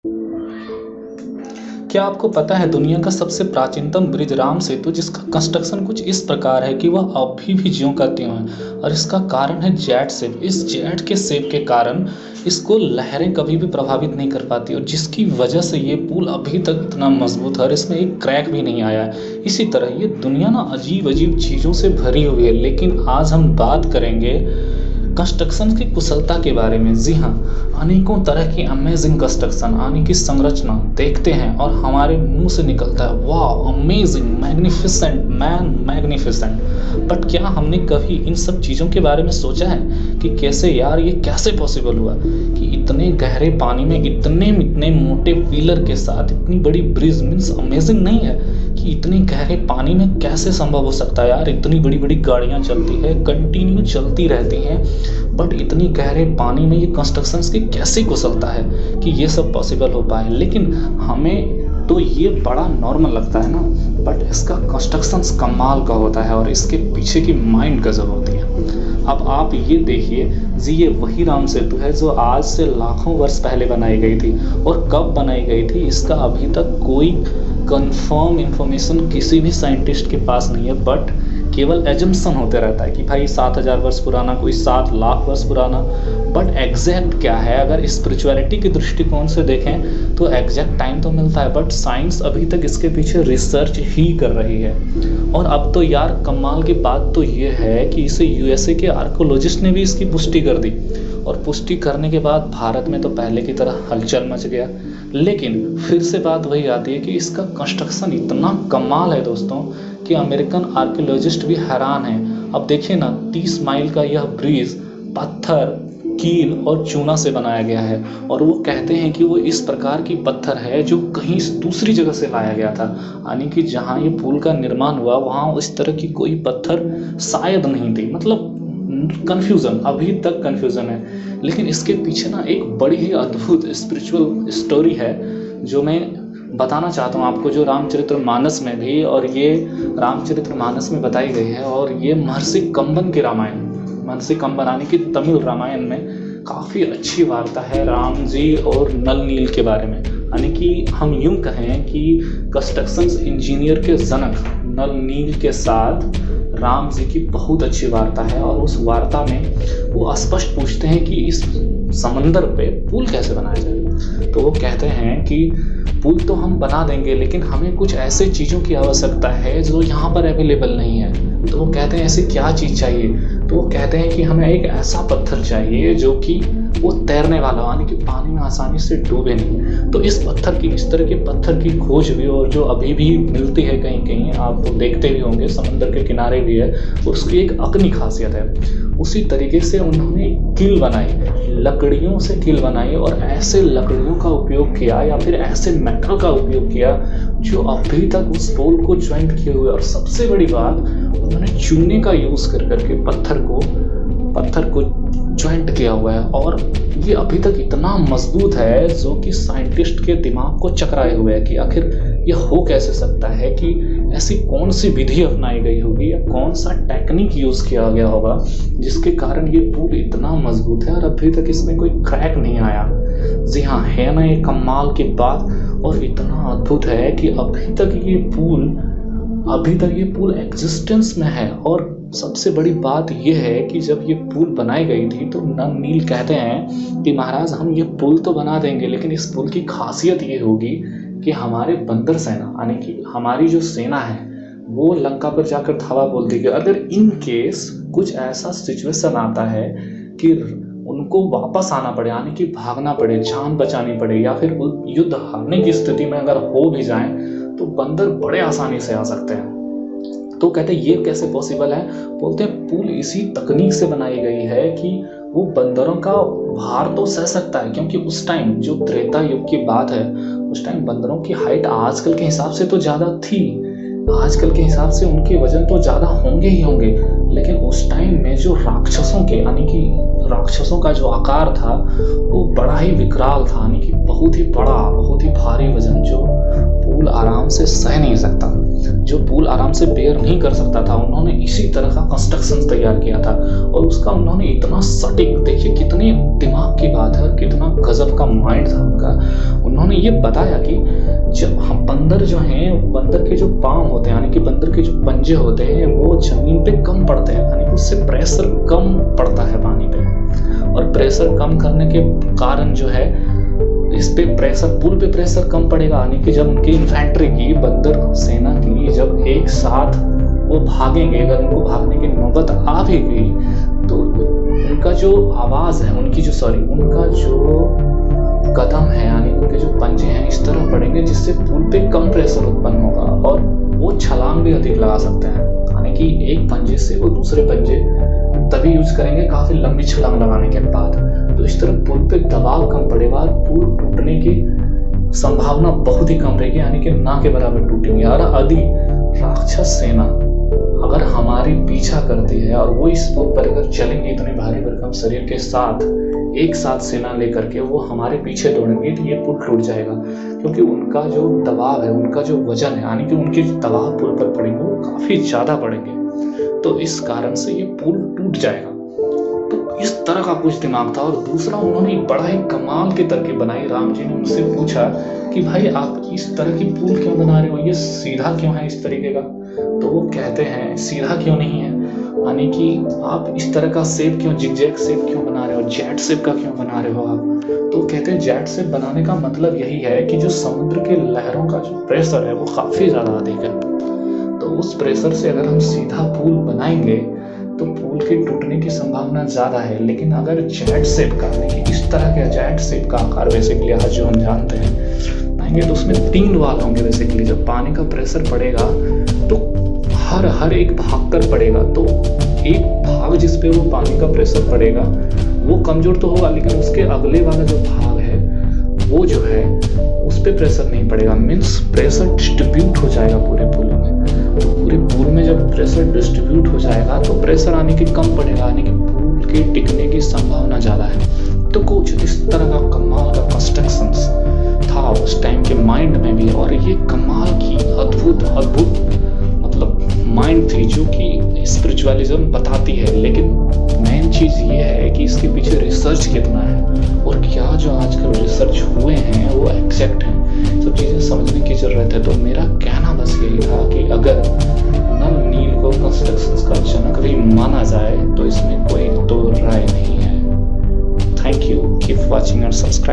क्या आपको पता है दुनिया का सबसे प्राचीनतम ब्रिज राम सेतु जिसका कंस्ट्रक्शन कुछ इस प्रकार है कि वह अभी भी ज्यों का त्यों है। और इसका कारण है जेट शेप। इस जेट के शेप के कारण इसको लहरें कभी भी प्रभावित नहीं कर पाती और जिसकी वजह से ये पुल अभी तक इतना मजबूत है और इसमें एक क्रैक भी नहीं आया है। इसी तरह ये दुनिया ना अजीब अजीब चीज़ों से भरी हुई है, लेकिन आज हम बात करेंगे कंस्ट्रक्शन की कुशलता के बारे में। जी हाँ, अनेकों तरह की अमेजिंग कंस्ट्रक्शन आने की संरचना देखते हैं और हमारे मुंह से निकलता है वाह amazing magnificent man magnificent. But क्या हमने कभी इन सब चीज़ों के बारे में सोचा है कि कैसे यार ये कैसे पॉसिबल हुआ कि इतने गहरे पानी में इतने इतने मोटे पिलर के साथ इतनी बड़ी ब्रिज मीन्स अमेजिंग नहीं है कि इतने गहरे पानी में कैसे संभव हो सकता है यार। इतनी बड़ी बड़ी गाड़ियाँ चलती है, कंटिन्यू चलती रहती हैं, बट इतनी गहरे पानी में ये कंस्ट्रक्शंस की कैसी कुशलता है कि ये सब पॉसिबल हो पाए। लेकिन हमें तो ये बड़ा नॉर्मल लगता है ना, बट इसका कंस्ट्रक्शंस कमाल का होता है और इसके पीछे की माइंड गजब होती है। अब आप ये देखिए जी, ये वही राम सेतु है जो आज से लाखों वर्ष पहले बनाई गई थी। और कब बनाई गई थी इसका अभी तक कोई कंफर्म इंफॉर्मेशन किसी भी साइंटिस्ट के पास नहीं है, बट केवल एजम्पशन होते रहता है कि भाई 7,000 वर्ष पुराना, कोई 7 लाख वर्ष पुराना। बट एग्जैक्ट क्या है, अगर स्पिरिचुअलिटी के दृष्टिकोण से देखें तो एग्जैक्ट टाइम तो मिलता है, बट साइंस अभी तक इसके पीछे रिसर्च ही कर रही है। और अब तो यार कमाल की बात तो ये है कि इसे यूएसए के आर्कोलॉजिस्ट ने भी इसकी पुष्टि कर दी और पुष्टि करने के बाद भारत में तो पहले की तरह हलचल मच गया। लेकिन फिर से बात वही आती है कि इसका कंस्ट्रक्शन इतना कमाल है दोस्तों कि अमेरिकन आर्कियोलॉजिस्ट भी हैरान हैं। अब देखिए ना, 30 माइल का यह ब्रिज पत्थर, कील और चूना से बनाया गया है और वो कहते हैं कि वो इस प्रकार की पत्थर है जो कहीं दूसरी जगह से लाया गया था, यानी कि जहाँ ये पुल का निर्माण हुआ वहाँ इस तरह की कोई पत्थर शायद नहीं थी। मतलब कन्फ्यूज़न, अभी तक कन्फ्यूज़न है। लेकिन इसके पीछे ना एक बड़ी ही अद्भुत स्पिरिचुअल स्टोरी है जो मैं बताना चाहता हूँ आपको, जो रामचरितमानस में भी, और ये रामचरितमानस में बताई गई है। और ये महर्षि कंबन की रामायण, महर्षि कंबन यानी कि तमिल रामायण में काफ़ी अच्छी वार्ता है राम जी और नल नील के बारे में। यानी कि हम यूँ कहें कि कंस्ट्रक्शन इंजीनियर के जनक नल नील के साथ राम जी की बहुत अच्छी वार्ता है। और उस वार्ता में वो स्पष्ट पूछते हैं कि इस समंदर पे पुल कैसे बनाया जाए। तो वो कहते हैं कि पुल तो हम बना देंगे, लेकिन हमें कुछ ऐसे चीज़ों की आवश्यकता है जो यहाँ पर अवेलेबल नहीं है। तो वो कहते हैं ऐसी क्या चीज़ चाहिए। तो वो कहते हैं कि हमें एक ऐसा पत्थर चाहिए जो कि वो तैरने वाला, यानी कि पानी में आसानी से डूबे नहीं। तो इस तरह के पत्थर की खोज भी, और जो अभी भी मिलती है कहीं कहीं, आप देखते भी होंगे समंदर के किनारे भी है, उसकी एक अपनी खासियत है। उसी तरीके से उन्होंने कील बनाई, लकड़ियों से कील बनाई और ऐसे लकड़ियों का उपयोग किया या फिर ऐसे मेटल का उपयोग किया जो अभी तक उस पोल को ज्वाइंट किए हुए। और सबसे बड़ी बात, उन्होंने चूने का यूज़ कर करके पत्थर को ज्वाइंट किया हुआ है और ये अभी तक इतना मजबूत है जो कि साइंटिस्ट के दिमाग को चकराए हुए है कि आखिर ये हो कैसे सकता है कि ऐसी कौन सी विधि अपनाई गई होगी या कौन सा टेक्निक यूज़ किया गया होगा जिसके कारण ये पुल इतना मजबूत है और अभी तक इसमें कोई क्रैक नहीं आया। जी हाँ, है ना ये कमाल की बात। और इतना अद्भुत है कि अभी तक ये पुल एग्जिस्टेंस में है। और सबसे बड़ी बात यह है कि जब ये पुल बनाई गई थी तो नल नील कहते हैं कि महाराज हम ये पुल तो बना देंगे, लेकिन इस पुल की खासियत ये होगी कि हमारे बंदर सेना, यानी कि हमारी जो सेना है, वो लंका पर जाकर धावा बोल देगी। अगर इन केस कुछ ऐसा सिचुएशन आता है कि उनको वापस आना पड़े, यानी कि भागना पड़े, जान बचानी पड़े, या फिर युद्ध हारने की स्थिति में अगर हो भी जाए तो बंदर बड़े आसानी से आ सकते हैं। तो कहते हैं ये कैसे पॉसिबल है। बोलते हैं पुल इसी तकनीक से बनाई गई है कि वो बंदरों का भार तो सह सकता है, क्योंकि उस टाइम जो त्रेता युग की बात है, उस टाइम बंदरों की हाइट आजकल के हिसाब से तो ज़्यादा थी, आजकल के हिसाब से उनके वजन तो ज़्यादा होंगे ही होंगे, लेकिन उस टाइम में जो राक्षसों के, यानी कि राक्षसों का जो आकार था वो बड़ा ही विकराल था, यानी कि बहुत ही बड़ा, बहुत ही भारी वजन जो पुल आराम से सह नहीं सकता, जो पुल आराम से बेयर नहीं कर सकता था। उन्होंने इसी तरह का कंस्ट्रक्शन तैयार किया था और उसका उन्होंने इतना सटीक, देखिए कितनी दिमाग की बात है, कितना गजब का माइंड था उनका। उन्होंने ये बताया कि जब हम बंदर जो हैं, बंदर के जो पाँव होते हैं यानी कि बंदर के जो पंजे होते हैं वो जमीन पे कम पड़ते हैं, यानी कि उससे प्रेशर कम पड़ता है पानी पे, और प्रेशर कम करने के कारण जो है इस पे प्रेशर, पुल पे प्रेशर कम पड़ेगा। यानी कि जब उनकी इन्फेंट्री की, बंदर सेना की जब एक साथ वो भागेंगे, अगर उनको भागने की नौबत आ भी गई तो उनका जो आवाज़ है, उनका जो कदम है यानी उनके जो पंजे हैं इस तरह पड़ेंगे जिससे पुल पे कम प्रेशर उत्पन्न होगा और वो छलांग भी अधिक लगा सकते हैं। यानी कि एक पंजे से वो दूसरे पंजे तभी यूज करेंगे काफ़ी लंबी छलांग लगाने के बाद। तो इस तरह पुल पे दबाव कम पड़ेगा और पुल टूटने की संभावना बहुत ही कम रहेगी, यानी कि ना के बराबर टूटेंगे। और यदि राक्षस सेना अगर हमारी पीछा करती है और वो इस पुल पर अगर चलेंगे इतने भारी भरकम शरीर के साथ, एक साथ सेना लेकर के वो हमारे पीछे दौड़ेंगे तो ये पुल टूट जाएगा, क्योंकि उनका जो दबाव है, उनका जो वजन है, यानी कि उनके दबाव पुल पर पड़ेंगे वो काफ़ी ज़्यादा पड़ेंगे, तो इस कारण से ये पुल टूट जाएगा। तो इस तरह का कुछ दिमाग था। और दूसरा, उन्होंने एक बड़ा ही कमाल की तरकीब बनाई। राम जी ने उनसे पूछा कि भाई आप इस तरह की पुल क्यों बना रहे हो, ये सीधा क्यों है इस तरीके का? तो वो कहते हैं सीधा क्यों नहीं है, यानी कि आप इस तरह का शेप क्यों, जिगजैग शेप क्यों बना रहे हो, जेट शेप का क्यों बना रहे हो आप? तो कहते हैं जेट शेप बनाने का मतलब यही है कि जो समुद्र के लहरों का जो प्रेशर है वो काफ़ी ज़्यादा अधिक है, तो उस प्रेशर से अगर हम सीधा पुल बनाएंगे तो पुल के टूटने की संभावना ज़्यादा है। लेकिन अगर जेट शेप का, यानी कि इस तरह के जेट शेप का आकार बेसिकली आज जो हम जानते हैं पाएंगे, तो उसमें 3 वाल होंगे बेसिकली। जब पानी का प्रेशर पड़ेगा तो हर एक भाग पर पड़ेगा, तो एक भाग जिस पे वो पानी का प्रेशर पड़ेगा वो कमजोर तो होगा, लेकिन उसके अगले वाला जो भाग है वो जो है उस पे प्रेशर नहीं पड़ेगा। मीन्स प्रेशर डिस्ट्रीब्यूट हो जाएगा पूरे पुल में। तो पूरे पुल में जब प्रेशर डिस्ट्रीब्यूट हो जाएगा तो प्रेशर आने की कम पड़ेगा, यानी कि पुल के टिकने की संभावना ज़्यादा है। तो कुछ इस तरह का कमाल का कंस्ट्रक्शंस था उस टाइम के माइंड में भी, और ये कमाल की अद्भुत मतलब माइंड थी जो कि स्पिरिचुअलिज्म बताती है। लेकिन मेन चीज़ ये है कि इसके पीछे रिसर्च कितना है और क्या जो आजकल रिसर्च हुए हैं वो एग्जैक्ट हैं, सब चीज़ें समझने की ज़रूरत है। तो मेरा कहना बस यही था कि अगर नल नील को कंस्ट्रक्शंस का जनक भी माना जाए तो इसमें कोई दो राय नहीं है। Thank you, keep watching and subscribe.